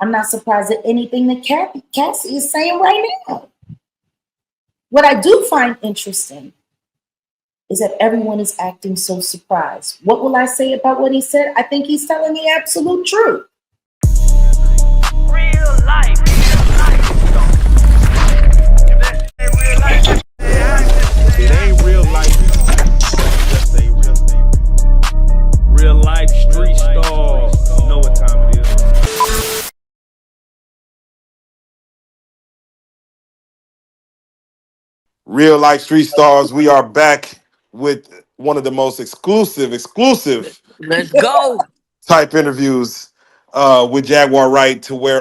I'm not surprised at anything that Cassie is saying right now. What I do find interesting is that everyone is acting so surprised. What will I say about what he said? I think he's telling the absolute truth. Real life. It ain't real life. Just say real life street stars. You know what time it is. Real life street stars, we are back with one of the most exclusive Let's go. type interviews with Jaguar Wright, to where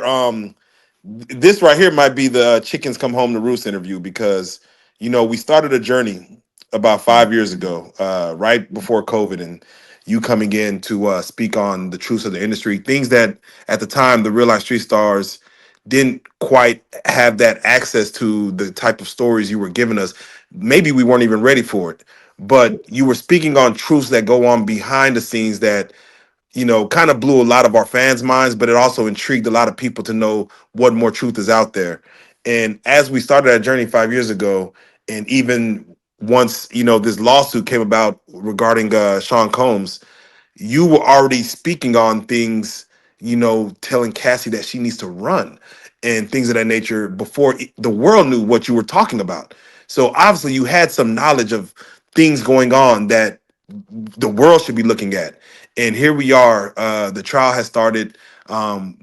this right here might be the chickens come home to roost interview, because we started a journey about 5 years ago, right before COVID, and you coming in to speak on the truths of the industry, things that at the time the real life street stars didn't quite have that access to, the type of stories you were giving us. Maybe we weren't even ready for it, but you were speaking on truths that go on behind the scenes that kind of blew a lot of our fans' minds, but it also intrigued a lot of people to know what more truth is out there. And as we started that journey 5 years ago, and even once, this lawsuit came about regarding Sean Combs, you were already speaking on things, telling Cassie that she needs to run and things of that nature before the world knew what you were talking about. So obviously you had some knowledge of things going on that the world should be looking at. And here we are. The trial has started.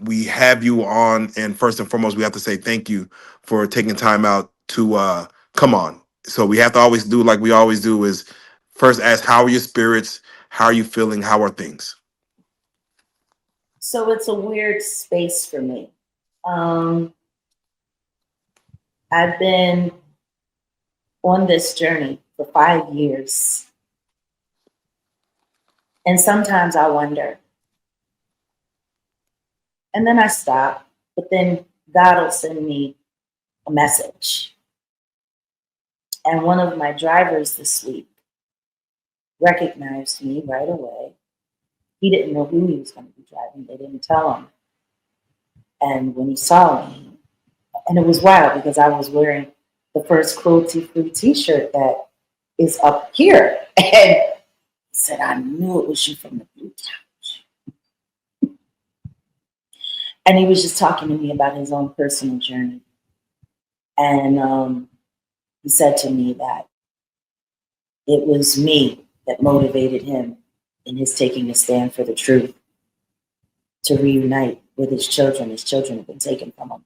We have you on, and first and foremost, we have to say thank you for taking time out to come on. So we have to always do like we always do, is first ask, how are your spirits? How are you feeling? How are things? So it's a weird space for me. I've been on this journey for 5 years. And sometimes I wonder. And then I stop. But then God will send me a message. And one of my drivers this week recognized me right away. He didn't know who he was going to be driving. They didn't tell him. And when he saw me, and it was wild because I was wearing the first cruelty-free t-shirt that is up here. And he said, I knew it was you from the blue couch. And he was just talking to me about his own personal journey. And he said to me that it was me that motivated him in his taking a stand for the truth, to reunite with his children. His children have been taken from him.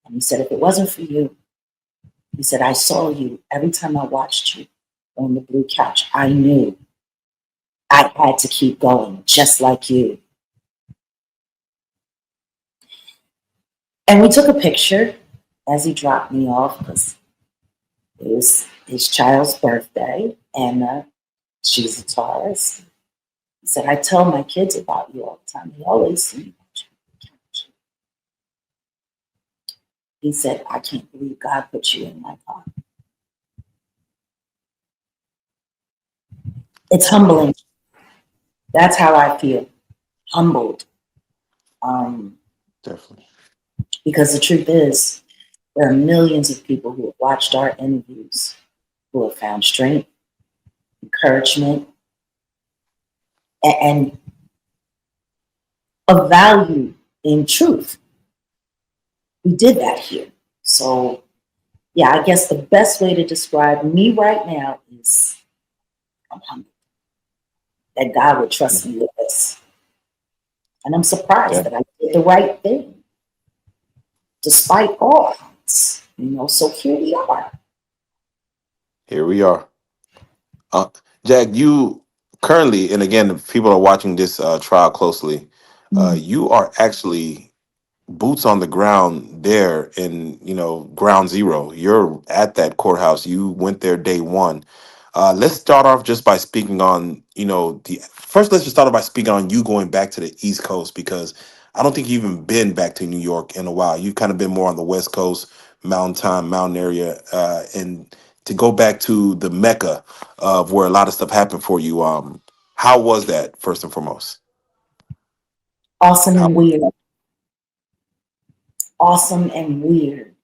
And he said, if it wasn't for you, he said, I saw you every time I watched you on the blue couch. I knew I had to keep going, just like you. And we took a picture as he dropped me off, because it was his child's birthday, and she's a Taurus. He said, I tell my kids about you all the time. They always see me watching the couch. He said, I can't believe God put you in my car. It's humbling. That's how I feel, humbled. Definitely. Because the truth is, there are millions of people who have watched our interviews who have found strength, encouragement, and a value in truth. We did that here. So, yeah, I guess the best way to describe me right now is I'm humbled that God would trust me with this. And I'm surprised that I did the right thing, despite all odds. So here we are. Here we are. Jack, you currently, and again, if people are watching this trial closely, you are actually boots on the ground there in, ground zero. You're at that courthouse. You went there day one. Let's start off just by speaking on, let's just start off by speaking on you going back to the East Coast, because I don't think you've even been back to New York in a while. You've kind of been more on the West Coast, mountain area, and to go back to the Mecca of where a lot of stuff happened for you. How was that, first and foremost? Awesome How and weird. awesome and weird.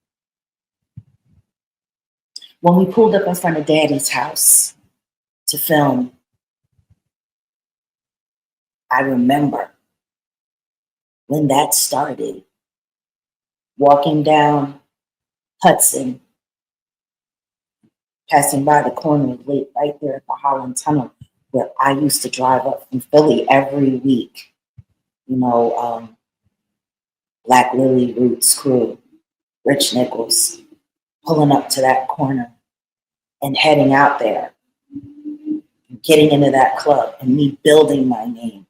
When we pulled up in front of Daddy's house to film, I remember when that started, walking down Hudson, passing by the corner right there at the Holland Tunnel, where I used to drive up from Philly every week. You know, Black Lily Roots crew, Rich Nichols, pulling up to that corner and heading out there, getting into that club and me building my name,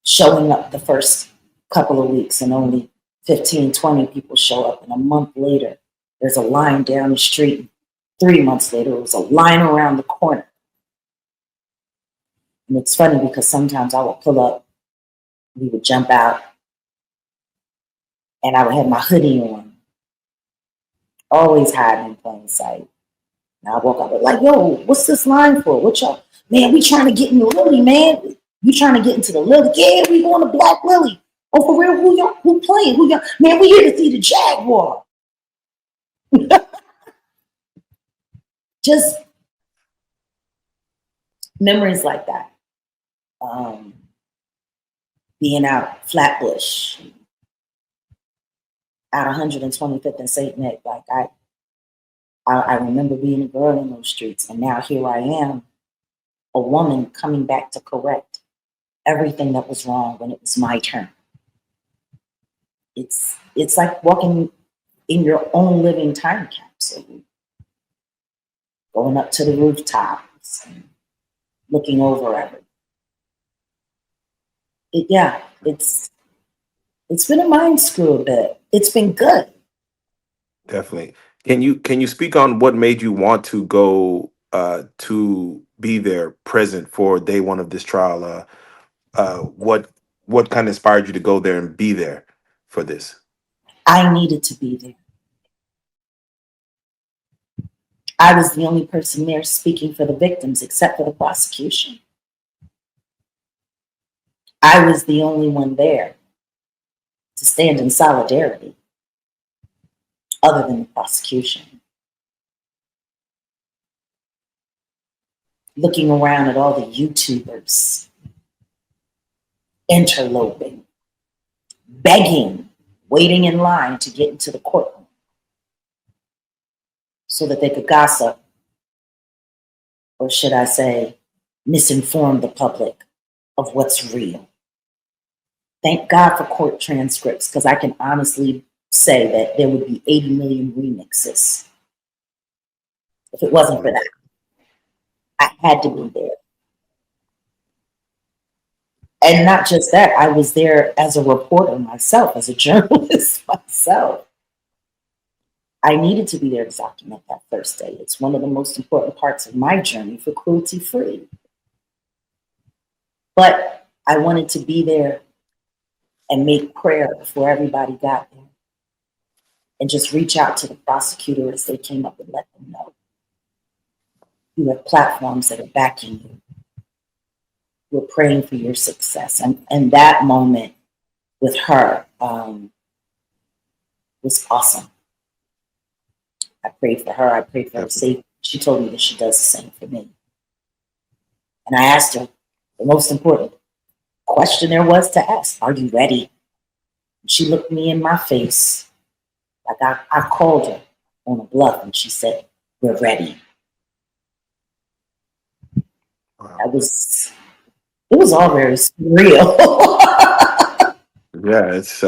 showing up the first couple of weeks and only 15, 20 people show up. And a month later, there's a line down the street. 3 months later, it was a line around the corner. And it's funny because sometimes I would pull up, we would jump out, and I would have my hoodie on, always hiding in plain sight. And I walk up like, yo, what's this line for? What y'all, man, we trying to get in the Lily, man. You trying to get into the Lily? Yeah, we going to Black Lily. Oh, for real? Who playing? Who y'all? Man, we here to see the Jaguar. Just memories like that. Being out Flatbush, out 125th and St. Nick, like I remember being a girl in those streets, and now here I am, a woman coming back to correct everything that was wrong when it was my turn. It's like walking in your own living time capsule, going up to the rooftops, and looking over everything. It's been a mind screw a bit. It's been good. Definitely. Can you speak on what made you want to go to be there present for day one of this trial? What kind of inspired you to go there and be there for this? I needed to be there. I was the only person there speaking for the victims except for the prosecution. I was the only one there to stand in solidarity other than the prosecution. Looking around at all the YouTubers interloping, begging, waiting in line to get into the courtroom so that they could gossip, or should I say, misinform the public of what's real. Thank God for court transcripts, because I can honestly say that there would be 80 million remixes if it wasn't for that. I had to be there. And not just that, I was there as a reporter myself, as a journalist myself. I needed to be there to document that first day. It's one of the most important parts of my journey for cruelty free. But I wanted to be there and make prayer before everybody got there. And just reach out to the prosecutor as they came up and let them know. You have platforms that are backing you. We're praying for your success. And that moment with her was awesome. I prayed for her. I prayed for her safety. She told me that she does the same for me. And I asked her the most important question there was to ask: are you ready? And she looked me in my face like I called her on a bluff, and she said, "We're ready." Wow. It was all very surreal. Yeah, it's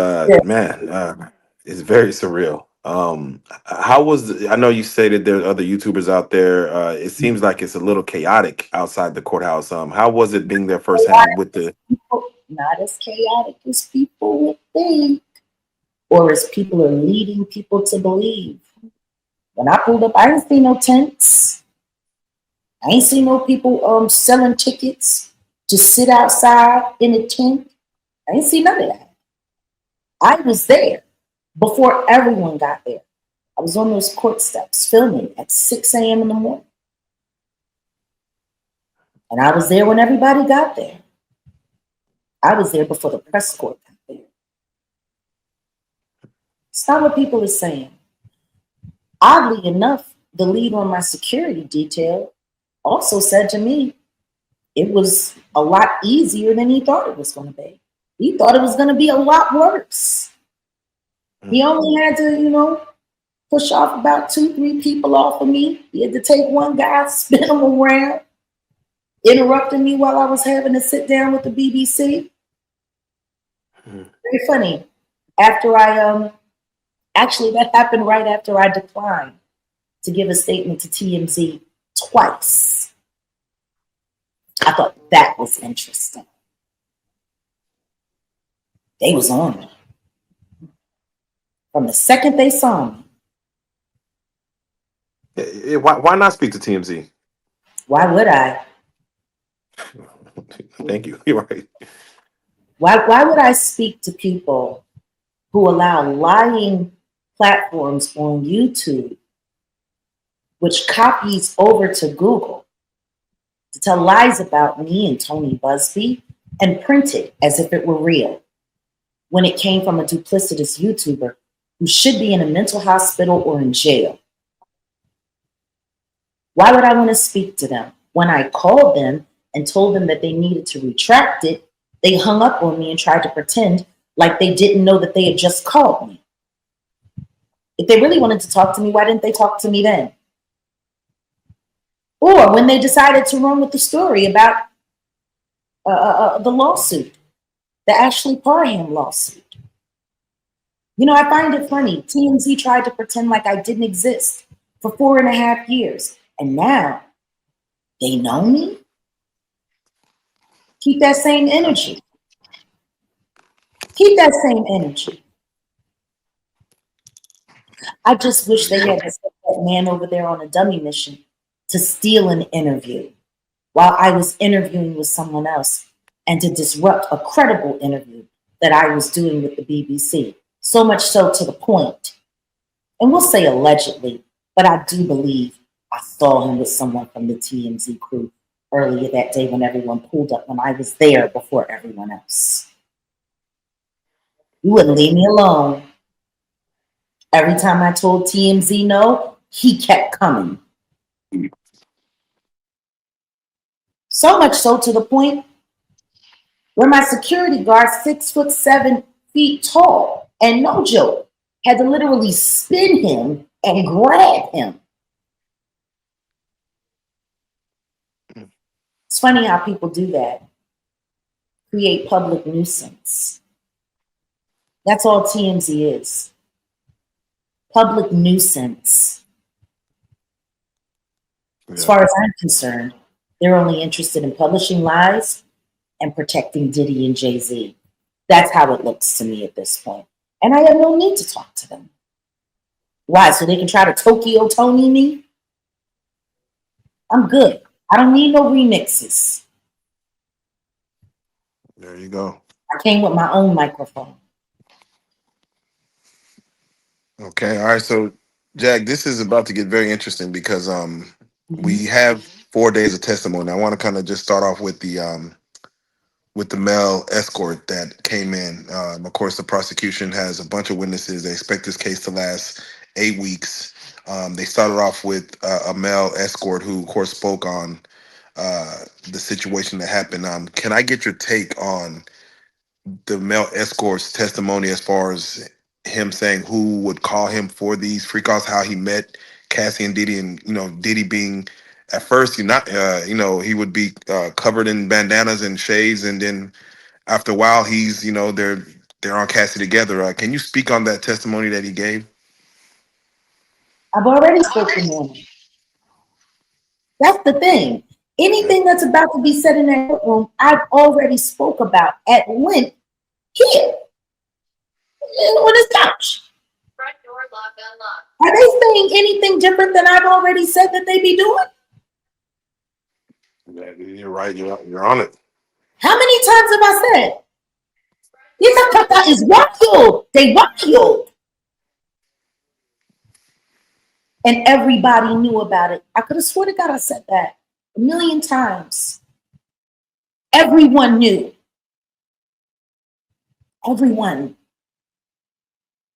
man, it's very surreal. How was I know you stated there are other YouTubers out there. It seems like it's a little chaotic outside the courthouse. How was it being there firsthand with the Not as chaotic as people would think, or as people are leading people to believe. When I pulled up, I didn't see no tents. I ain't see no people selling tickets to sit outside in a tent. I didn't see none of that. I was there before everyone got there. I was on those court steps filming at 6 a.m. in the morning. And I was there when everybody got there. I was there before the press corps got there. It's not what people are saying. Oddly enough, the lead on my security detail also said to me it was a lot easier than he thought it was going to be. He thought it was going to be a lot worse. He only had to, push off about 2-3 people off of me. He had to take one guy, spin him around, interrupting me while I was having to sit down with the BBC. Very funny. After I actually that happened right after I declined to give a statement to TMZ twice. I thought that was interesting. They was on me. From the second they saw me. Why not speak to TMZ? Why would I? Thank you. You're right. Why would I speak to people who allow lying platforms on YouTube, which copies over to Google to tell lies about me and Tony Busby and print it as if it were real when it came from a duplicitous YouTuber who should be in a mental hospital or in jail? Why would I want to speak to them? When I called them and told them that they needed to retract it, they hung up on me and tried to pretend like they didn't know that they had just called me. If they really wanted to talk to me, why didn't they talk to me then? Or when they decided to run with the story about the lawsuit, the Ashley Parham lawsuit. I find it funny. TMZ tried to pretend like I didn't exist for 4.5 years. And now they know me? Keep that same energy. Keep that same energy. I just wish they had set that man over there on a dummy mission to steal an interview while I was interviewing with someone else and to disrupt a credible interview that I was doing with the BBC. So much so to the point, and we'll say allegedly, but I do believe I saw him with someone from the TMZ crew earlier that day when everyone pulled up, when I was there before everyone else. You wouldn't leave me alone. Every time I told TMZ no, he kept coming. So much so to the point where my security guard, 6'7" tall, and no joke, had to literally spin him and grab him. It's funny how people do that. Create public nuisance. That's all TMZ is. Public nuisance. As far as I'm concerned, they're only interested in publishing lies and protecting Diddy and Jay-Z. That's how it looks to me at this point. And I have no need to talk to them. Why? So they can try to Tokyo Tony me? I'm good. I don't need no remixes. There you go. I came with my own microphone. Okay. All right. So, Jack, this is about to get very interesting because we have 4 days of testimony. I want to kind of just start off with the male escort that came in. Of course, the prosecution has a bunch of witnesses. They expect this case to last 8 weeks. They started off with a male escort who, of course, spoke on the situation that happened. Can I get your take on the male escort's testimony as far as him saying who would call him for these free calls, how he met Cassie and Diddy, and Diddy being at first he would be covered in bandanas and shades, and then after a while he's they're on Cassie together. Can you speak on that testimony that he gave? I've already spoken on it. That's the thing. Anything that's about to be said in that courtroom, I've already spoke about at length here on this couch. Front door lock unlocked. Are they saying anything different than I've already said that they be doing? Yeah, you're right. You're on it. How many times have I said? This is wild. They wild. And everybody knew about it. I could have sworn to God I said that 1,000,000 times. Everyone knew. Everyone.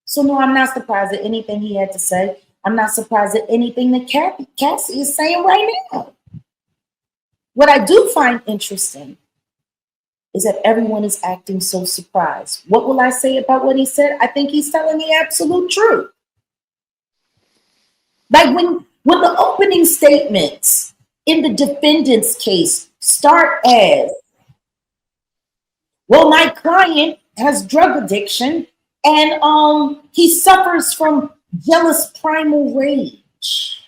So no, I'm not surprised at anything he had to say. I'm not surprised at anything that Cassie is saying right now. What I do find interesting is that everyone is acting so surprised. What will I say about what he said? I think he's telling the absolute truth. Like when the opening statements in the defendant's case start as, well, my client has drug addiction and he suffers from jealous primal rage.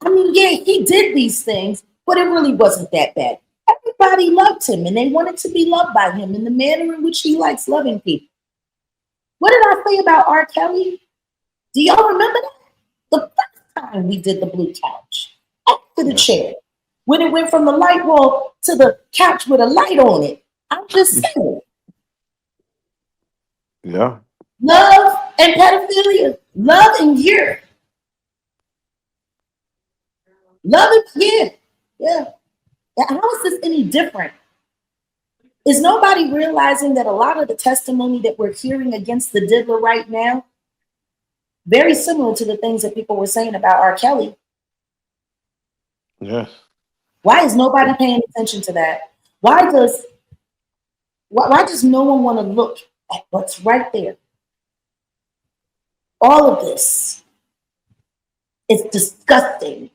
I mean, yeah, he did these things, but it really wasn't that bad. Everybody loved him and they wanted to be loved by him in the manner in which he likes loving people. What did I say about R. Kelly? Do y'all remember that? The first time we did the blue couch, after the chair, when it went from the light wall to the couch with a light on it. I'm just saying. Yeah. Love and pedophilia. Love and year. Love and year. Yeah. How is this any different? Is nobody realizing that a lot of the testimony that we're hearing against the diddler right now, very similar to the things that people were saying about R. Kelly? Yes. Why is nobody paying attention to that? Why does no one want to look at what's right there? All of this is disgusting.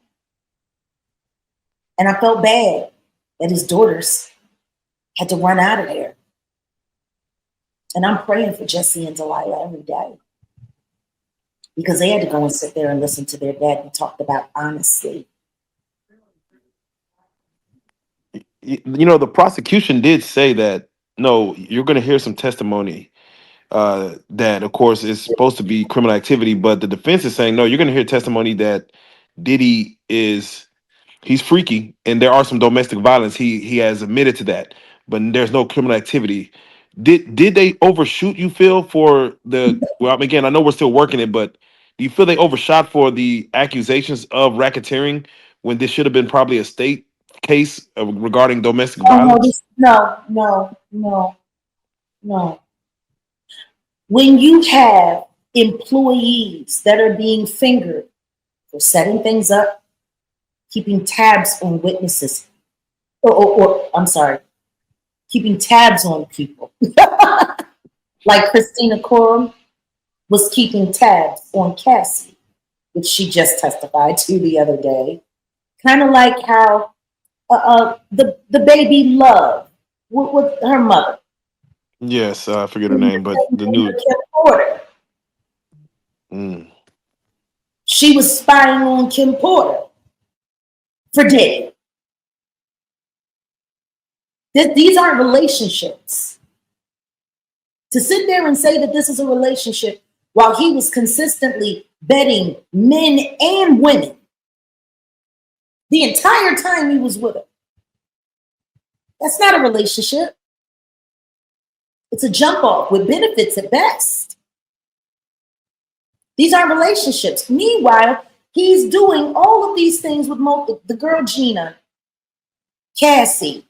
And I felt bad that his daughters had to run out of there. And I'm praying for Jesse and Delilah every day, because they had to go and sit there and listen to their dad who talked about honesty. You know, the prosecution did say that, no, you're going to hear some testimony that, of course, is supposed to be criminal activity, but the defense is saying, no, you're going to hear testimony that Diddy he's freaky and there are some domestic violence. He has admitted to that, but there's no criminal activity. Did they overshoot, you feel, for well, again, I know we're still working it, but do you feel they overshot for the accusations of racketeering when this should have been probably a state case regarding domestic violence? No. When you have employees that are being fingered for setting things up, keeping tabs on witnesses, or I'm sorry, keeping tabs on people, like Christina Coram was keeping tabs on Cassie, which she just testified to the other day. Kind of like how the baby Love with her mother. Yes, I forget her name, but the new. Kim Porter. She was spying on Kim Porter for Diddy. These aren't relationships. To sit there and say that this is a relationship while he was consistently betting men and women the entire time he was with her, that's not a relationship. It's a jump off with benefits at best. These aren't relationships. Meanwhile, he's doing all of these things with the girl Gina, Cassie.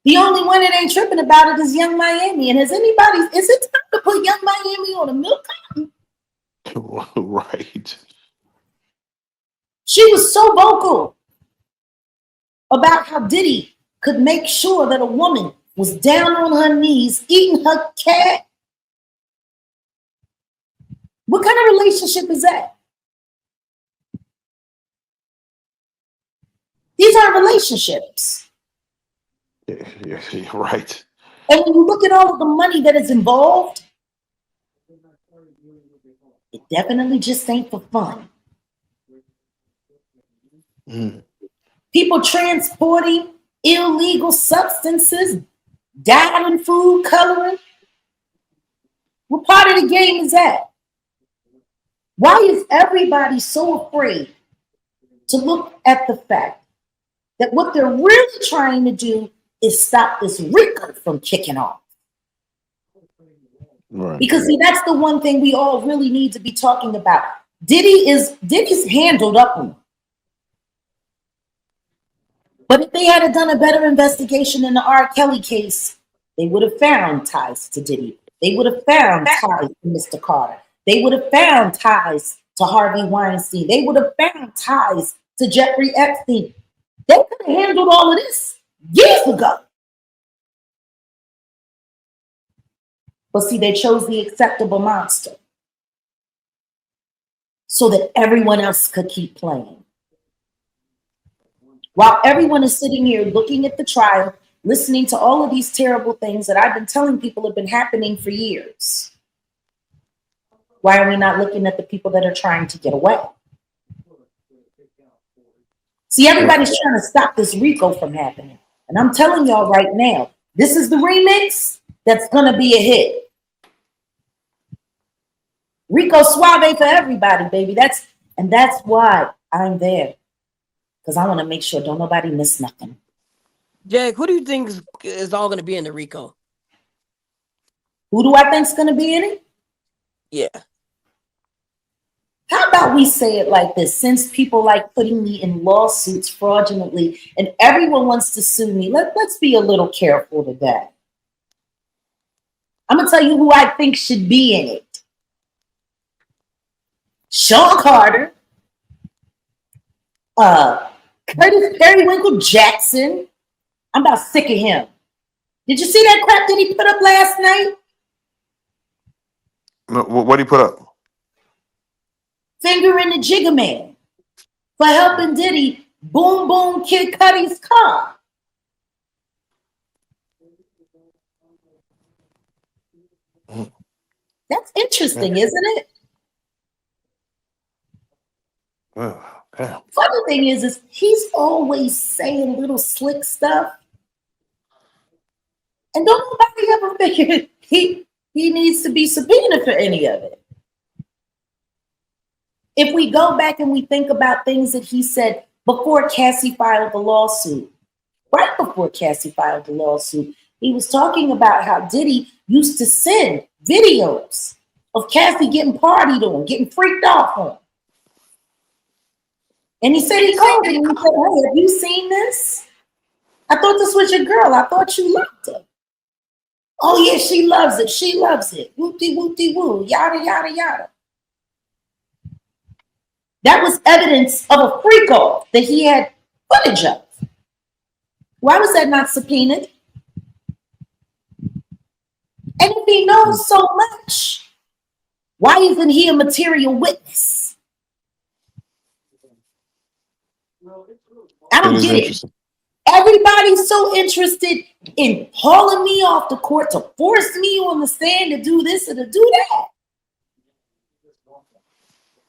The only one that ain't tripping about it is Young Miami. And is it time to put Young Miami on a milk carton? Right. She was so vocal about how Diddy could make sure that a woman was down on her knees eating her cat. What kind of relationship is that? These aren't relationships. Yeah, right. And when you look at all of the money that is involved, it definitely just ain't for fun. People transporting illegal substances, dyeing food coloring. What part of the game is that? Why is everybody so afraid to look at the fact that what they're really trying to do is stop this RICO from kicking off? Right. Because see, that's the one thing we all really need to be talking about. Diddy's handled up on. But if they had done a better investigation in the R. Kelly case, They would have found ties to Diddy. They would have found ties to Mr. Carter. They would have found ties to Harvey Weinstein. They would have found ties to Jeffrey Epstein. They could have handled all of this years ago. But see, they chose the acceptable monster so that everyone else could keep playing. While everyone is sitting here looking at the trial, listening to all of these terrible things that I've been telling people have been happening for years. Why are we not looking at the people that are trying to get away? See, everybody's trying to stop this RICO from happening. And I'm telling y'all right now, this is the remix that's going to be a hit. RICO Suave for everybody, baby. That's why I'm there. Because I want to make sure don't nobody miss nothing. Jag, who do you think is all going to be in the RICO? Who do I think is going to be in it? Yeah. How about we say it like this? Since people like putting me in lawsuits fraudulently and everyone wants to sue me, let's be a little careful today. I'm going to tell you who I think should be in it. Sean Carter, Curtis Periwinkle Jackson. I'm about sick of him. Did you see that crap that he put up last night? No, what did he put up? Finger in the Jigga Man for helping Diddy boom boom Kid Cudi's car. That's interesting, isn't it? Oh, damn. Funny thing is he's always saying little slick stuff. And don't nobody ever figure he needs to be subpoenaed for any of it. If we go back and we think about things that he said before Cassie filed the lawsuit, right before Cassie filed the lawsuit, he was talking about how Diddy used to send videos of Cassie getting partied on, getting freaked off on. And he said he called him and he said, hey, have you seen this? I thought this was your girl. I thought you loved her. Oh, yeah, she loves it. She loves it. Whoop-de-whoop-de-woo, yada, yada, yada. That was evidence of a freak-off that he had footage of. Why was that not subpoenaed? And if he knows so much, why isn't he a material witness? I don't get it. Everybody's so interested in hauling me off the court to force me on the stand to do this and to do that.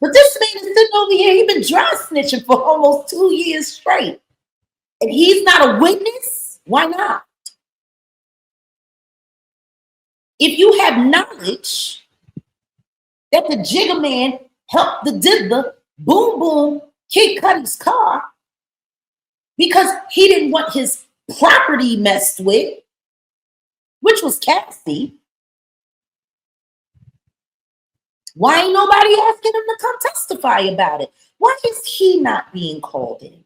But this man is sitting over here, he's been dry snitching for almost 2 years straight. And he's not a witness? Why not? If you have knowledge that the Jigga Man helped the diddler boom boom Kid Cudi's car because he didn't want his property messed with, which was Cassie, why ain't nobody asking him to come testify about it? Why is he not being called in?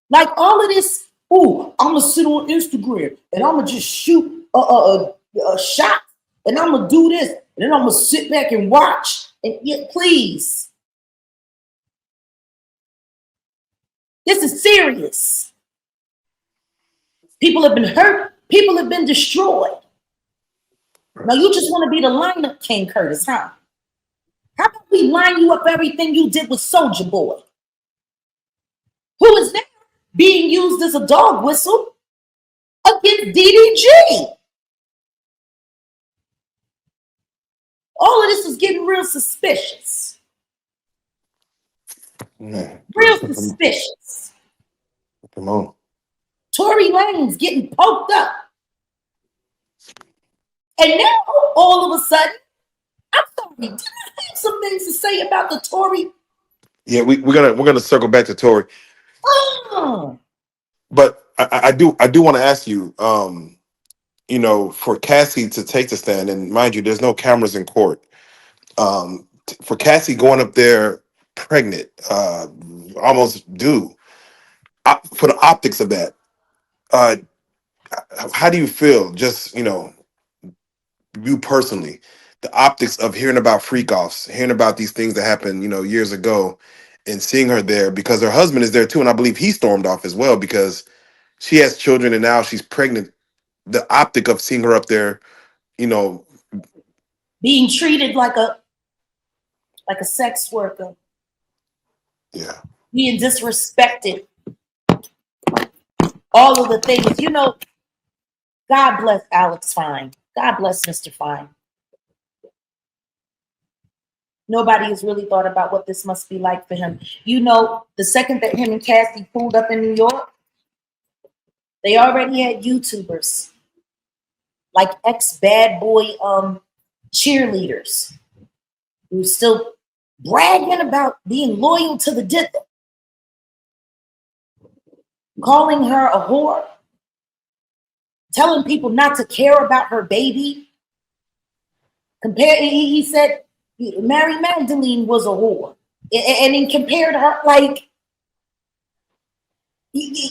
Like all of this, oh, I'm going to sit on Instagram and I'm going to just shoot a shot and I'm going to do this and then I'm going to sit back and watch. And yet, please. This is serious. People have been hurt. People have been destroyed. Now you just want to be the lineup king, Curtis, huh? How about we line you up everything you did with Soulja Boy? Who is now being used as a dog whistle against DDG? All of this is getting real suspicious. Real suspicious. Come on. Tory Lanez getting poked up. And now, all of a sudden, I'm sorry, did I have some things to say about the Tory? Yeah, we're gonna circle back to Tory. Oh. But I do want to ask you, you know, for Cassie to take the stand, and mind you, there's no cameras in court. For Cassie going up there pregnant, almost due, for the optics of that, Uh, how do you feel? Just you personally, the optics of hearing about freak offs, hearing about these things that happened, years ago, and seeing her there because her husband is there too, and I believe he stormed off as well because she has children and now she's pregnant. The optic of seeing her up there, you know, Being treated like a sex worker, yeah, being disrespected, all of the things. God bless Alex Fine. God bless Mr. Fine. Nobody has really thought about what this must be like for him. The second that him and Cassie pulled up in New York, they already had YouTubers like ex-bad boy cheerleaders who still bragging about being loyal to the Diddy, calling her a whore, telling people not to care about her baby. He said Mary Magdalene was a whore, and he compared her like,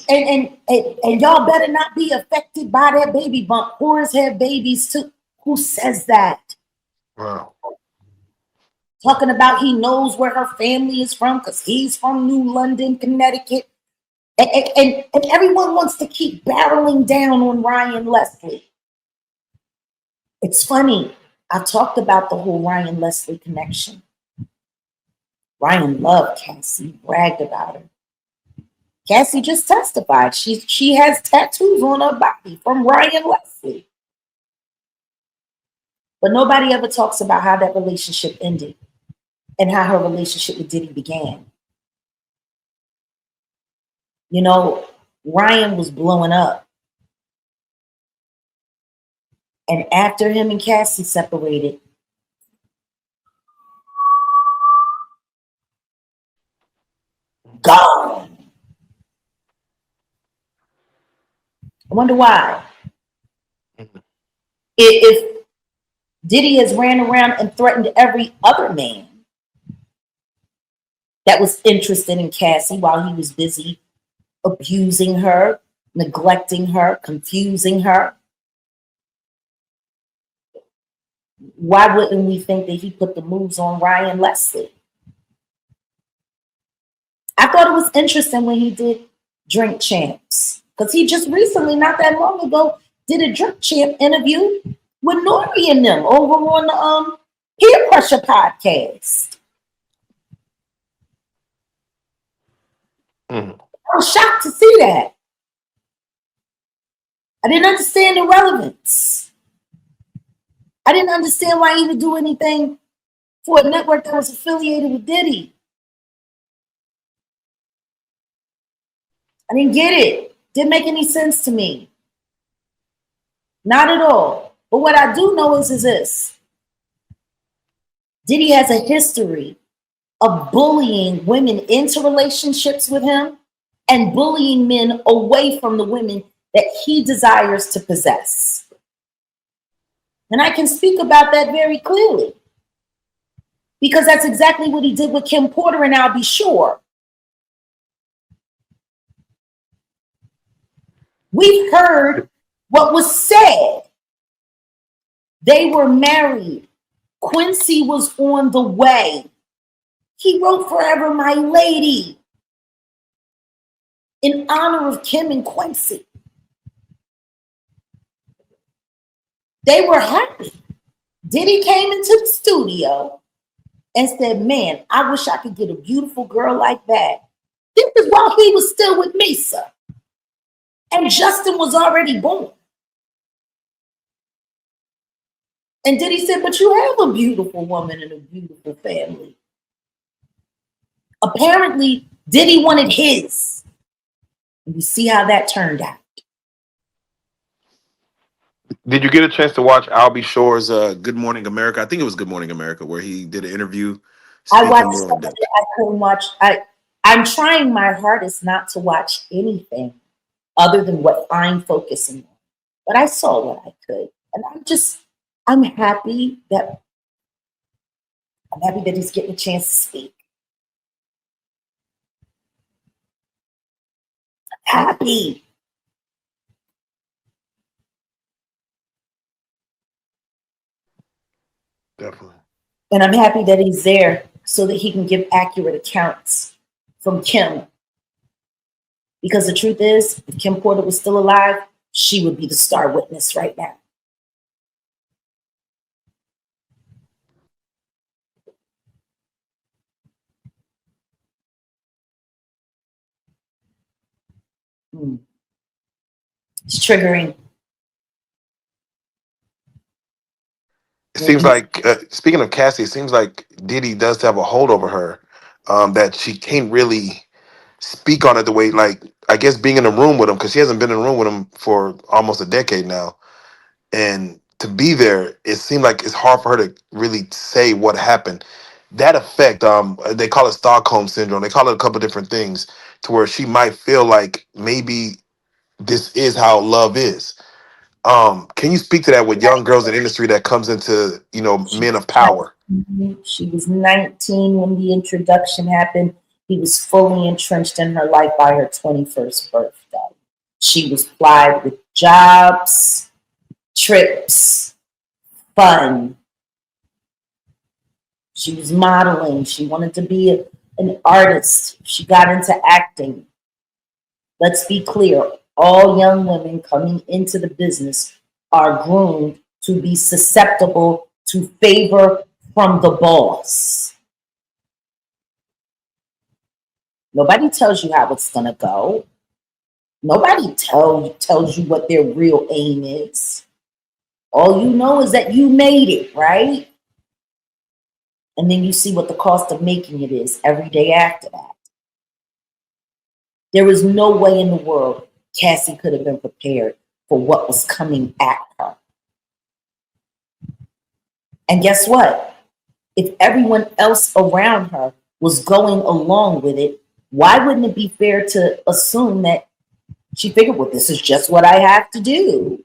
and y'all better not be affected by that baby bump. Whores have babies too. Who says that? wow, Talking about he knows where her family is from because he's from New London, Connecticut. And everyone wants to keep barreling down on Ryan Leslie. It's funny. I talked about the whole Ryan Leslie connection. Ryan loved Cassie, bragged about her. Cassie just testified. She has tattoos on her body from Ryan Leslie. But nobody ever talks about how that relationship ended and how her relationship with Diddy began. Ryan was blowing up. And after him and Cassie separated, gone. I wonder why. If Diddy has ran around and threatened every other man that was interested in Cassie while he was busy abusing her, neglecting her, confusing her, why wouldn't we think that he put the moves on Ryan Leslie? I thought it was interesting when he did Drink Champs, because he just recently, not that long ago, did a Drink Champ interview with Nori and them over on the Peer Pressure podcast. mm. I was shocked to see that. I didn't understand the relevance. I didn't understand why he would do anything for a network that was affiliated with Diddy. I didn't get it. Didn't make any sense to me. Not at all. But what I do know is this. Diddy has a history of bullying women into relationships with him and bullying men away from the women that he desires to possess. And I can speak about that very clearly because that's exactly what he did with Kim Porter, and I'll be sure. We've heard what was said. They were married. Quincy was on the way. He wrote Forever My Lady in honor of Kim and Quincy. They were happy. Diddy came into the studio and said, man, I wish I could get a beautiful girl like that. This is while he was still with Misa. And Justin was already born. And Diddy said, but you have a beautiful woman and a beautiful family. Apparently, Diddy wanted his. And we see how that turned out. Did you get a chance to watch Albie Shore's Good Morning America? I think it was Good Morning America, where he did an interview. I watched some of it. I couldn't watch. I'm trying my hardest not to watch anything other than what I'm focusing on. But I saw what I could. And I'm happy that he's getting a chance to speak. I'm happy. Definitely. And I'm happy that he's there so that he can give accurate accounts from Kim. Because the truth is, if Kim Porter was still alive, she would be the star witness right now. It's triggering. It seems like, speaking of Cassie, it seems like Diddy does have a hold over her, that she can't really speak on it the way, like, I guess being in a room with him, because she hasn't been in a room with him for almost a decade now. And to be there, it seemed like it's hard for her to really say what happened. That effect, they call it Stockholm syndrome. They call it a couple different things, to where she might feel like maybe this is how love is. Can you speak to that with young girls in the industry that comes into, She men of power? she was 19 when the introduction happened. He was fully entrenched in her life by her 21st birthday. She was plied with jobs, trips, fun. She was modeling. She wanted to be an artist. She got into acting. Let's be clear, all young women coming into the business are groomed to be susceptible to favor from the boss. Nobody tells you how it's going to go. Nobody tells you what their real aim is. All you know is that you made it, right? And then you see what the cost of making it is every day after that. There was no way in the world Cassie could have been prepared for what was coming at her. And guess what? If everyone else around her was going along with it, why wouldn't it be fair to assume that she figured, well, this is just what I have to do?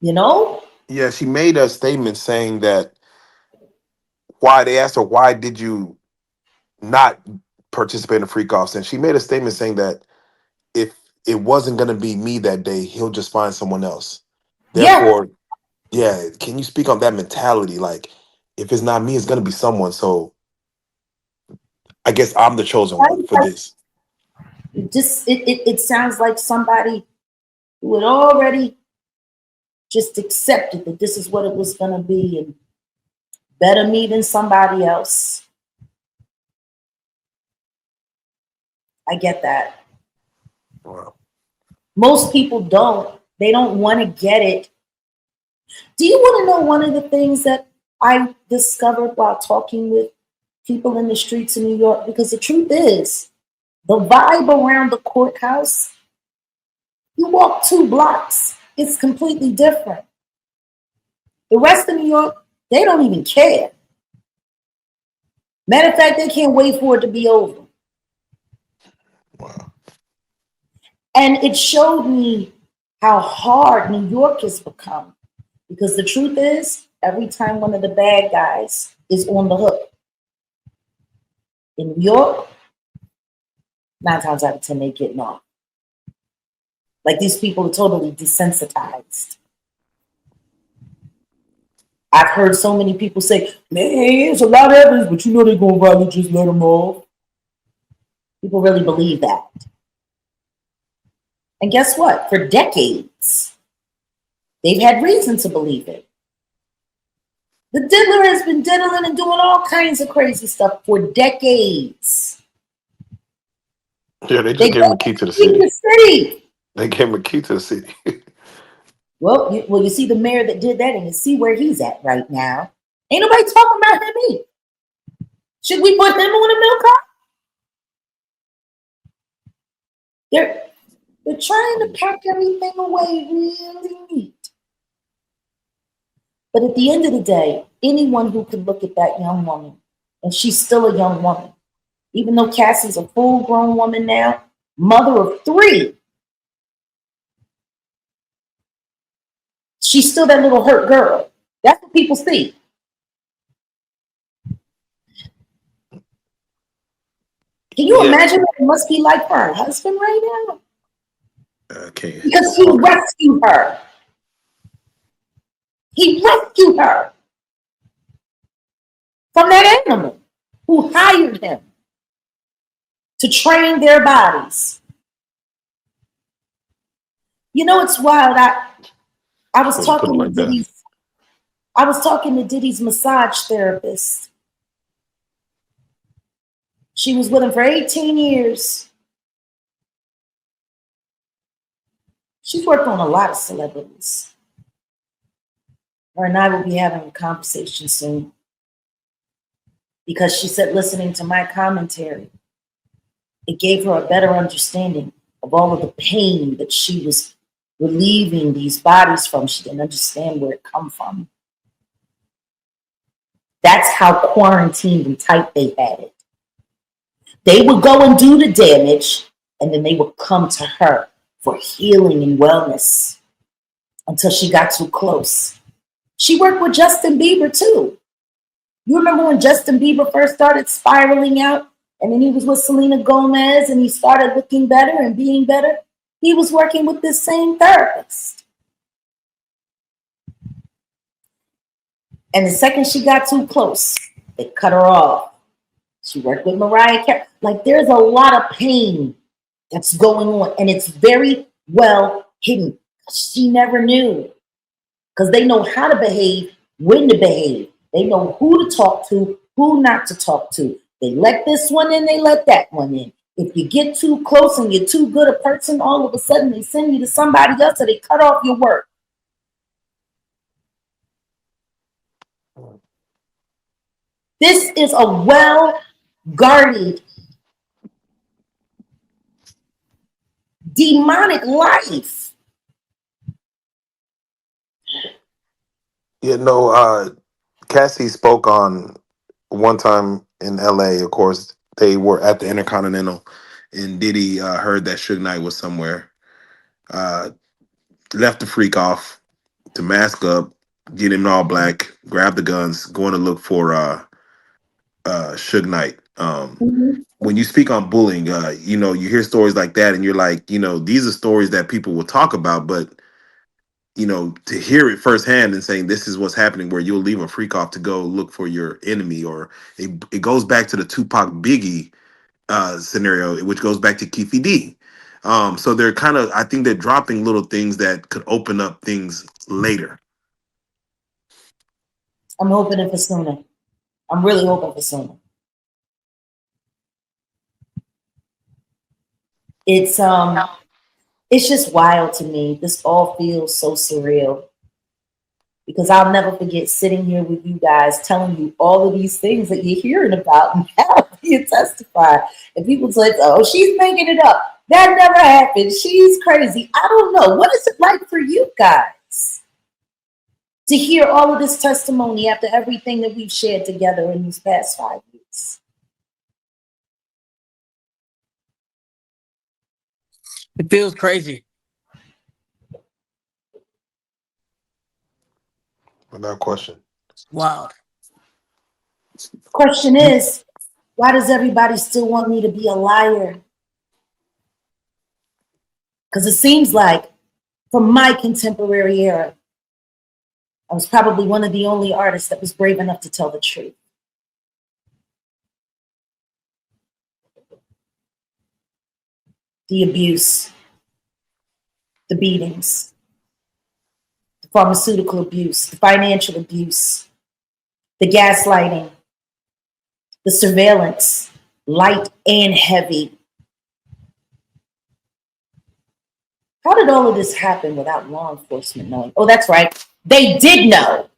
You know? Yeah, she made a statement saying that, why they asked her, why did you not participate in the freak offs? And she made a statement saying that if it wasn't going to be me that day, he'll just find someone else. Yeah. Therefore, yeah, can you speak on that mentality? Like, if it's not me, it's going to be someone. So I guess I'm the chosen one for this. It sounds like somebody who had already just accepted that this is what it was going to be and better me than somebody else. I get that. Wow. Most people don't. They don't want to get it. Do you want to know one of the things that I discovered while talking with people in the streets of New York? Because the truth is, the vibe around the courthouse, you walk 2 blocks, it's completely different. The rest of New York, they don't even care. Matter of fact, they can't wait for it to be over. Wow. And it showed me how hard New York has become. Because the truth is, every time one of the bad guys is on the hook in New York, 9 times out of 10, they getting off. Like, these people are totally desensitized. I've heard so many people say, man, it's a lot of evidence, but you know they're going to probably just let them off. People really believe that. And guess what? For decades, they've had reason to believe it. The diddler has been diddling and doing all kinds of crazy stuff for decades. Yeah, they just gave him a key to the The city. city. They gave him a key to the city. Well, you see the mayor that did that, and you see where he's at right now. Ain't nobody talking about him either. Should we put him on a milk cart? They're trying to pack everything away really neat. But at the end of the day, anyone who could look at that young woman, and she's still a young woman, even though Cassie's a full-grown woman now, mother of 3, she's still that little hurt girl. That's what people see. Can you imagine what it must be like for her husband right now? Okay. Because he rescued her. He rescued her from that animal who hired him to train their bodies. You know, it's wild. I was When you put it talking to like that. Diddy's massage therapist. She was with him for 18 years. She's worked on a lot of celebrities. Her and I will be having a conversation soon. Because she said, listening to my commentary, it gave her a better understanding of all of the pain that she was relieving these bodies from. She didn't understand where it come from. That's how quarantined and tight they had it. They would go and do the damage, and then they would come to her for healing and wellness until she got too close. She worked with Justin Bieber too. You remember when Justin Bieber first started spiraling out, and then he was with Selena Gomez, and he started looking better and being better? He was working with this same therapist. And the second she got too close, they cut her off. She worked with Mariah Carey. Like, there's a lot of pain that's going on, and it's very well hidden. She never knew, because they know how to behave, when to behave. They know who to talk to, who not to talk to. They let this one in, they let that one in. If you get too close and you're too good a person, all of a sudden they send you to somebody else, or they cut off your work. This is a well-guarded, demonic life. Yeah, no, Cassie spoke on one time in LA. Of course, they were at the Intercontinental, and Diddy heard that Suge Knight was somewhere. Uh, Left the freak off to mask up, get him all black, grab the guns, going to look for Suge Knight. When you speak on bullying, you know, you hear stories like that, and you're like, you know, these are stories that people will talk about, but you know, to hear it firsthand and saying this is what's happening, where you'll leave a freak off to go look for your enemy, or it goes back to the Tupac Biggie scenario, which goes back to Keefy D. So they're kind of, I think they're dropping little things that could open up things later. I'm hoping it for sooner. I'm really hoping for sooner. It's just wild to me. This all feels so surreal, because I'll never forget sitting here with you guys telling you all of these things that you're hearing about and how you testify. And people say, oh, she's making it up. That never happened. She's crazy. I don't know. What is it like for you guys to hear all of this testimony after everything that we've shared together in these past 5 years? It feels crazy. Without question. Wow. Question is, why does everybody still want me to be a liar? Because it seems like, from my contemporary era, I was probably one of the only artists that was brave enough to tell the truth. The abuse, the beatings, the pharmaceutical abuse, the financial abuse, the gaslighting, the surveillance, light and heavy. How did all of this happen without law enforcement knowing? Oh, that's right. They did know.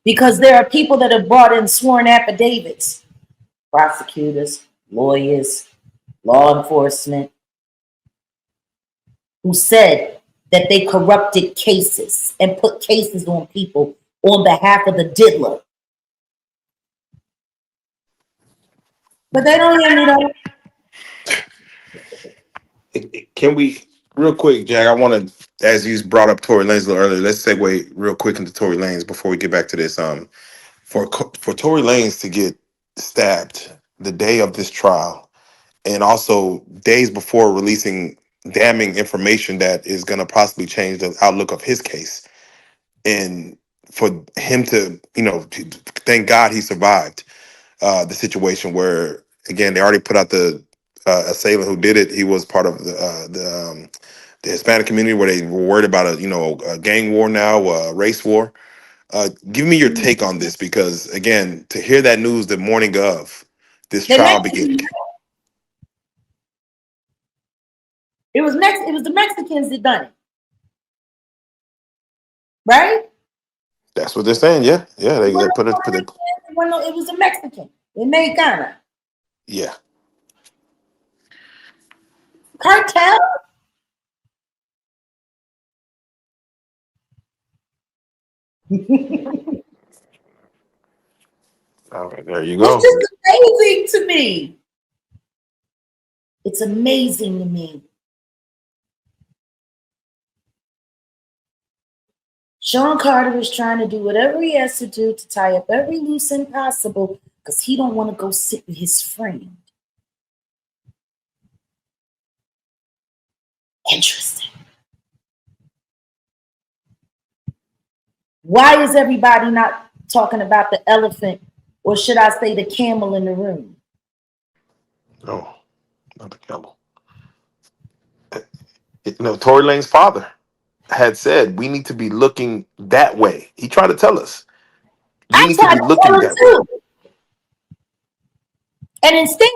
Because there are people that have brought in sworn affidavits, prosecutors, lawyers, law enforcement, who said that they corrupted cases and put cases on people on behalf of the diddler. But they don't hear me though. Can we, real quick, Jack? I want to, as you brought up Tory Lanez a little earlier, let's segue real quick into Tory Lanez before we get back to this. For Tory Lanez to get stabbed the day of this trial, and also days before releasing damning information that is going to possibly change the outlook of his case. And for him to, thank God he survived the situation where, again, they already put out the assailant who did it. He was part of the Hispanic community where they were worried about a gang war now, a race war. Give me your take on this, because again, to hear that news the morning of this The trial Mexicans, beginning, it was the Mexicans that done it, right? that's what they're saying. Yeah, yeah, It they wasn't put no it, Mexicans, it was a Mexican. It made Ghana. yeah. Cartel? All right, there you It's go. just amazing to me. It's amazing to me. Sean Carter is trying to do whatever he has to do to tie up every loose end possible because he don't want to go sit with his friend. Interesting. Why is everybody not talking about the elephant, or should I say the camel in the room? No, not the camel. Tory Lane's father had said we need to be looking that way. He tried to tell us you I need to tried be to tell looking him that way. too. And instead,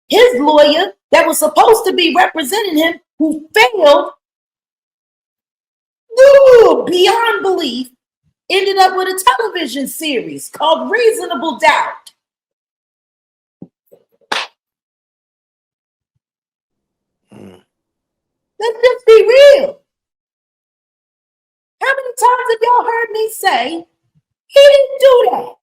his lawyer that was supposed to be representing him, who failed beyond belief, ended up with a television series called Reasonable Doubt. Let's just be real. How many times have y'all heard me say he didn't do that?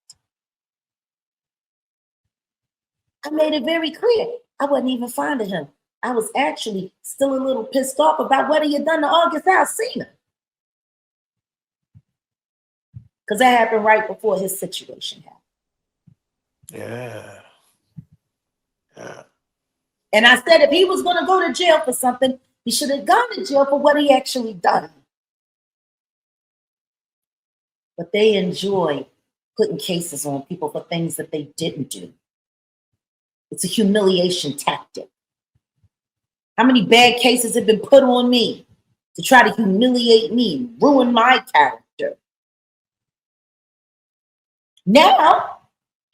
I made it very clear. I wasn't even fond of him. I was actually still a little pissed off about what he had done to August Alsina. Because that happened right before his situation happened. Yeah. Yeah. And I said if he was going to go to jail for something, he should have gone to jail for what he actually done. But they enjoy putting cases on people for things that they didn't do. It's a humiliation tactic. How many bad cases have been put on me to try to humiliate me, ruin my character? Now,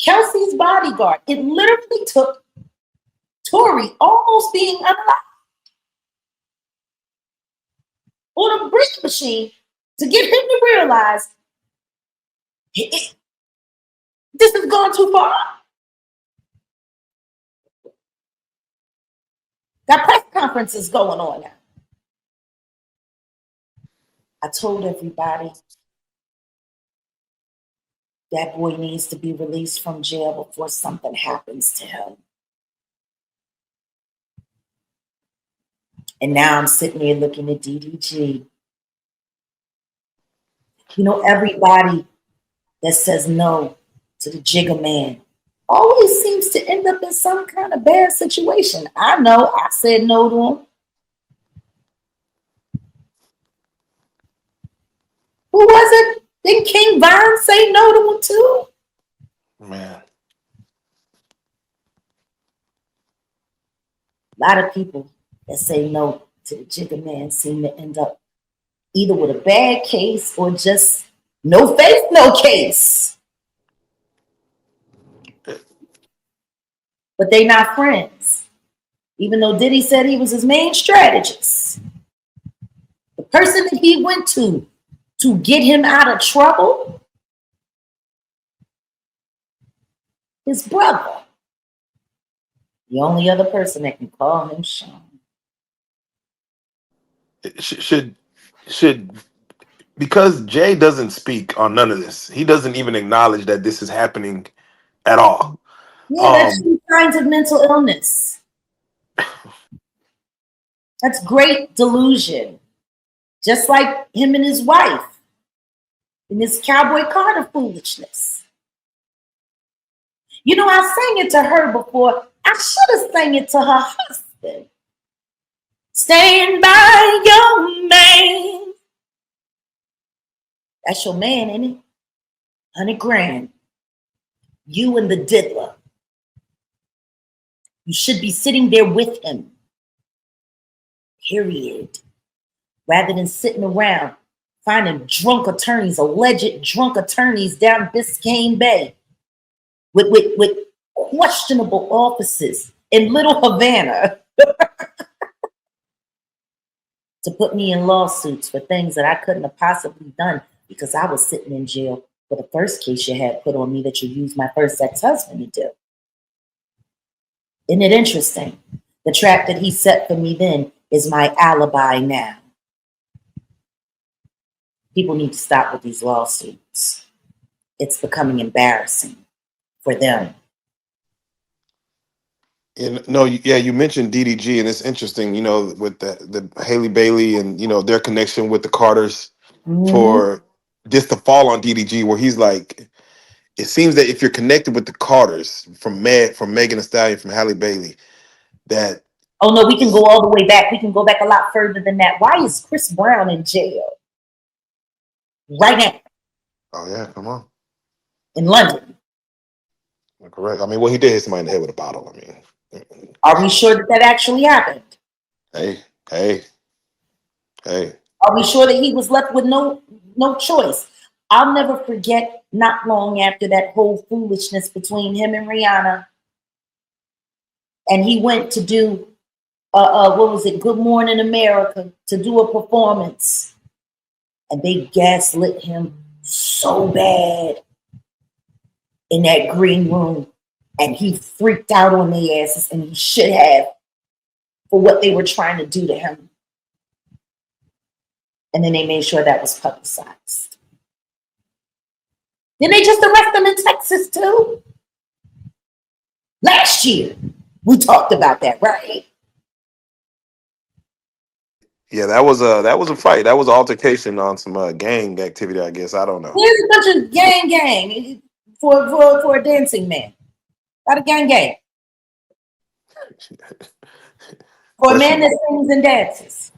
Kelsey's bodyguard, it literally took Tory almost being unalive on a brick machine to get him to realize this has gone too far. Got press conferences going on now. I told everybody that boy needs to be released from jail before something happens to him. And now I'm sitting here looking at DDG. Everybody that says no to the Jigga Man always seems to end up in some kind of bad situation. I know I said no to him. Who was it? Didn't King Von say no to him too? Man. A lot of people that say no to the Jigga Man seem to end up either with a bad case or just no face, no case. But they not friends. Even though Diddy said he was his main strategist. The person that he went to get him out of trouble, his brother. The only other person that can call him Sean. Should because Jay doesn't speak on none of this. He doesn't even acknowledge that this is happening at all. Yeah, that's two signs of mental illness. That's great delusion. Just like him and his wife in this Cowboy Carter foolishness. I sang it to her before. I should have sang it to her husband. Stand by your man. That's your man, ain't it? 100 grand. You and the diddler. You should be sitting there with him. Period. Rather than sitting around finding drunk attorneys, alleged drunk attorneys down Biscayne Bay with questionable offices in Little Havana to put me in lawsuits for things that I couldn't have possibly done because I was sitting in jail for the first case you had put on me that you used my first ex-husband to do. Isn't it interesting? The trap that he set for me then is my alibi now. People need to stop with these lawsuits. It's becoming embarrassing for them. And no, yeah, you mentioned DDG, and it's interesting, with the Haley Bailey and their connection with the Carters for this to fall on DDG, where he's like, it seems that if you're connected with the Carters from Megan Thee Stallion, from Halle Bailey, that oh no, we can go all the way back. We can go back a lot further than that. Why is Chris Brown in jail right now? Oh yeah, come on, in London? correct. I mean, well, he did hit somebody in the head with a bottle. I mean, Are we sure that actually happened? hey. Are we sure that he was left with no choice? I'll never forget, not long after that whole foolishness between him and Rihanna, and he went to do what was it, Good Morning America, to do a performance, and they gaslit him so bad in that green room, and he freaked out on their asses, and he should have, for what they were trying to do to him. And then they made sure that was publicized. Then they just arrest him in Texas too. Last year, we talked about that, right? Yeah, that was a fight. That was an altercation on some gang activity, I guess. I don't know. There's a bunch of gang for a dancing man. Not a gang. For a man that sings and dances.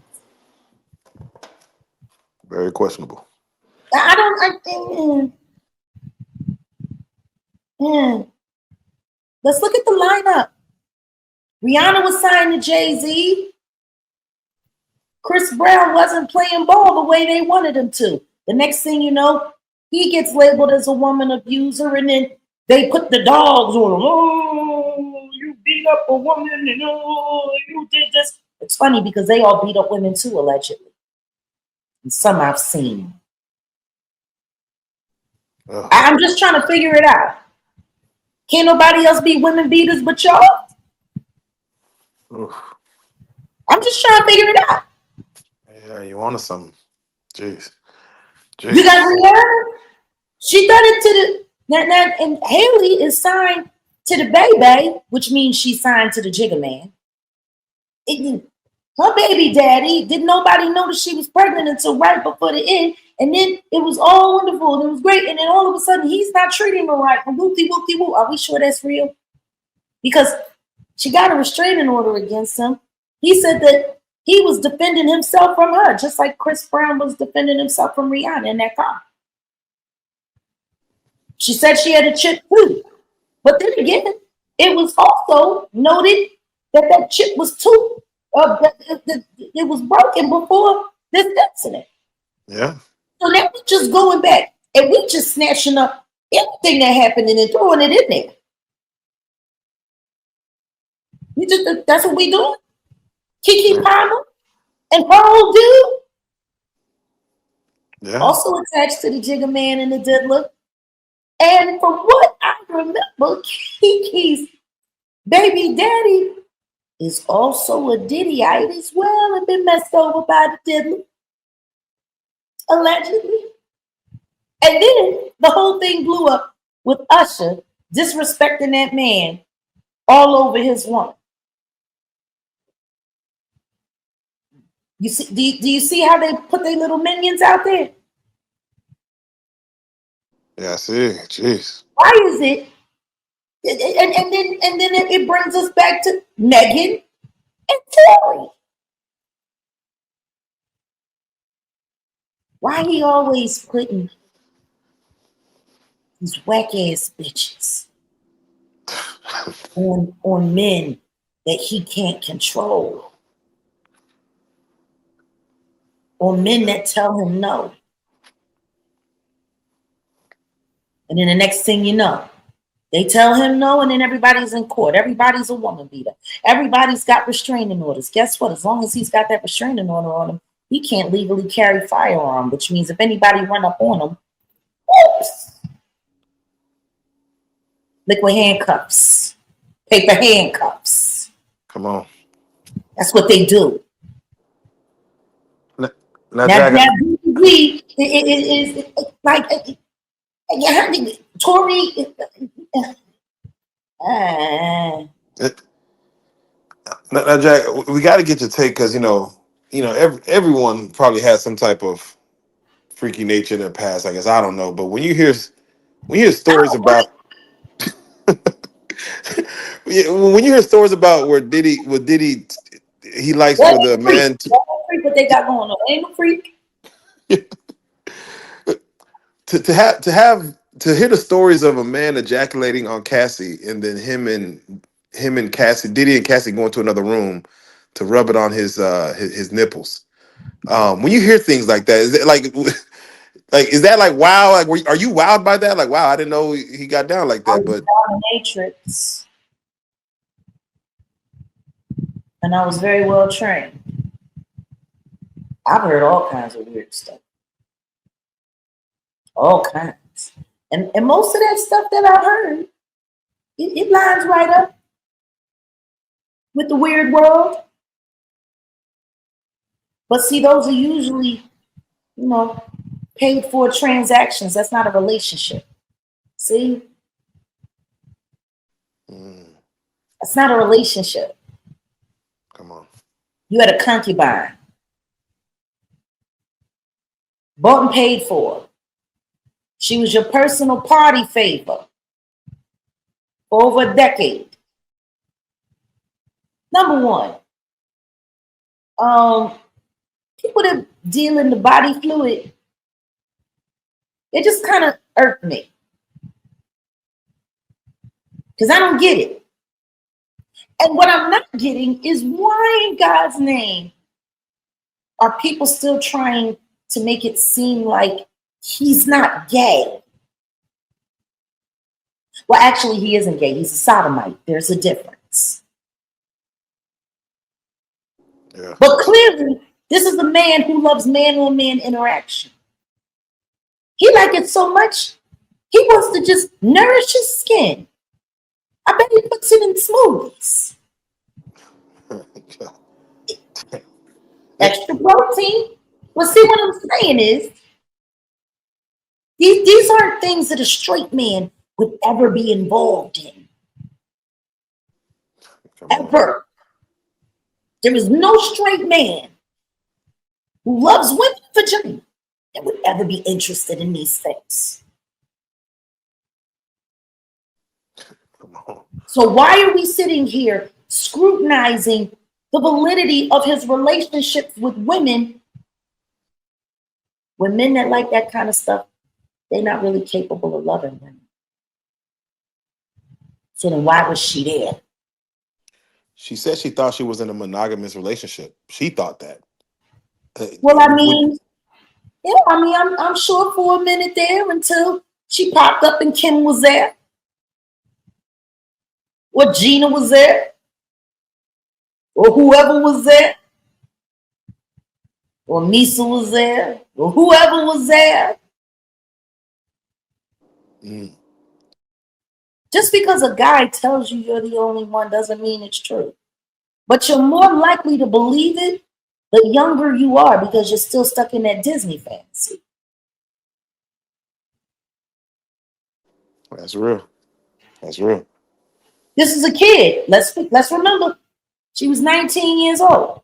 Very questionable. Let's look at the lineup. Rihanna was signed to Jay-Z. Chris Brown wasn't playing ball the way they wanted him to. The next thing you know, he gets labeled as a woman abuser, and then they put the dogs on him. Oh, you beat up a woman, and oh, you did this. It's funny because they all beat up women too, allegedly. And some I've seen. I'm just trying to figure it out. Can't nobody else be women beaters but y'all? Oof. I'm just trying to figure it out. Yeah, you wanted something. Jeez. You got Rihanna? She done it to the... And Haley is signed to the baby, which means she's signed to the Jigga Man. Her baby daddy, didn't nobody know that she was pregnant until right before the end. And then it was all wonderful and it was great. And then all of a sudden, he's not treating her right. Whoopty-whoopty-whoop. Are we sure that's real? Because she got a restraining order against him. He said that he was defending himself from her, just like Chris Brown was defending himself from Rihanna in that car. She said she had a chip too. But then again, it was also noted that that chip was too, it was broken before this incident. Yeah. So now we're just going back and we just snatching up everything that happened and then throwing it in there. That's what we doing. Keke Palmer and Pearl dude. Yeah. Also attached to the Jigga Man and the Diddler. And from what I remember, Keke's baby daddy is also a Diddyite as well and been messed over by the Diddler. Allegedly. And then the whole thing blew up with Usher disrespecting that man all over his woman. You see, do you see how they put their little minions out there? Yeah, I see. Jeez. Why is it? And then it brings us back to Megan and Tory. Why he always putting these whack ass bitches on men that he can't control? Or men that tell him no. And then the next thing you know, they tell him no, and then everybody's in court. Everybody's a woman beater. Everybody's got restraining orders. Guess what? As long as he's got that restraining order on him, he can't legally carry firearm, which means if anybody run up on him, oops, liquid handcuffs, paper handcuffs. Come on. That's what they do. Now, Now, Jack, we is like Tory. now, Jack, we got to get your take because everyone probably has some type of freaky nature in their past. I guess I don't know, but when you hear stories about when you hear stories about where Diddy he likes for the man to freak what they got going on. Ain't no freak. to hear the stories of a man ejaculating on Cassie and then him and Cassie, Diddy and Cassie going to another room to rub it on his nipples. When you hear things like that, is it like is that like wow? Like are you wowed by that? Like wow, I didn't know he got down like that. But Matrix, and I was very well trained. I've heard all kinds of weird stuff. All kinds. And most of that stuff that I've heard, it lines right up with the weird world. But see, those are usually, paid for transactions. That's not a relationship. See? That's not a relationship. Come on. You had a concubine. Bought and paid for. She was your personal party favor for over a decade. Number one, people that deal in the body fluid, it just kind of irked me. Because I don't get it. And what I'm not getting is why in God's name are people still trying to make it seem like he's not gay? Well, actually, he isn't gay. He's a sodomite. There's a difference. Yeah. But clearly, this is a man who loves man-on-man interaction. He liked it so much, he wants to just nourish his skin. I bet he puts it in smoothies. Extra protein. Well, see, what I'm saying is, these aren't things that a straight man would ever be involved in. Ever. There is no straight man who loves women vagina that would ever be interested in these things. So why are we sitting here scrutinizing the validity of his relationships with women when men that like that kind of stuff, they're not really capable of loving women? So then why was she there? She said she thought she was in a monogamous relationship. She thought that. Well, I mean, I'm sure for a minute there until she popped up and Kim was there. Or Gina was there. Or whoever was there. Or Misa was there. Or whoever was there. Just because a guy tells you you're the only one doesn't mean it's true. But you're more likely to believe it the younger you are because you're still stuck in that Disney fantasy. That's real. That's real. This is a kid. Let's remember, she was 19 years old,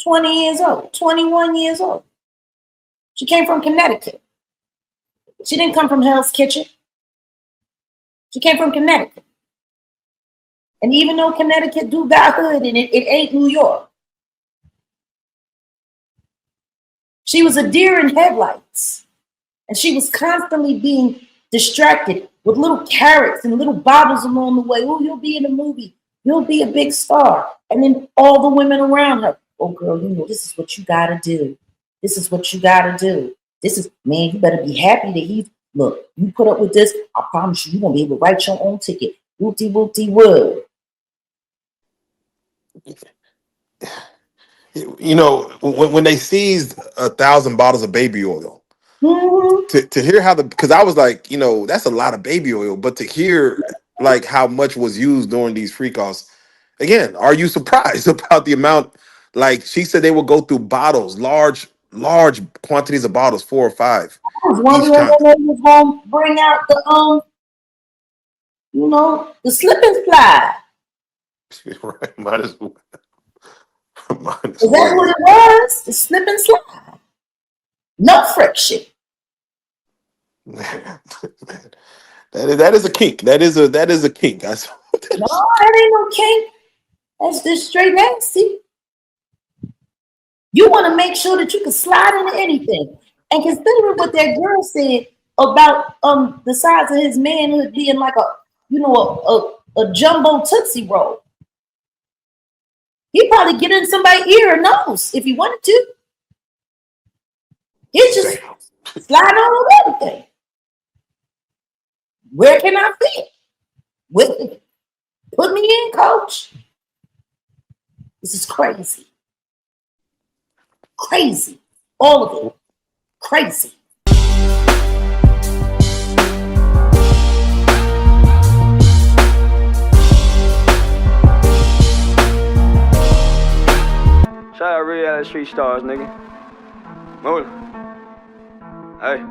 20 years old, 21 years old. She came from Connecticut. She didn't come from Hell's Kitchen. She came from Connecticut. And even though Connecticut do got hood and it ain't New York. She was a deer in headlights. And she was constantly being distracted with little carrots and little bottles along the way. Oh, you'll be in a movie. You'll be a big star. And then all the women around her. Oh, girl, you know, this is what you got to do. This is what you got to do. This is, man, you better be happy that he's, look, you put up with this. I promise you, you're going to be able to write your own ticket. Whoop-de-whoop-de-whoop. You know, when they seized 1,000 bottles of baby oil, to hear how because I was like, you know, that's a lot of baby oil, but to hear like how much was used during these freak offs, again, are you surprised about the amount? Like she said, they would go through bottles, large quantities of bottles, 4 or 5 I was each wondering time. when they was going to bring out the, you know, the slip and slide. Right, might as well. Is that what it was? The slip and slide. No friction. Man, that is a kink. That is a kink. No, that ain't no kink. That's just straight nasty. You want to make sure that you can slide into anything. And considering what that girl said about the size of his manhood being like a jumbo Tootsie Roll. He'd probably get in somebody's ear or nose if he wanted to. He'd just slide on with everything. Where can I fit? Put me in, coach. This is crazy. Crazy. All of it. Crazy. Shout out Reallyfe Street Starz, nigga. Move. Hey.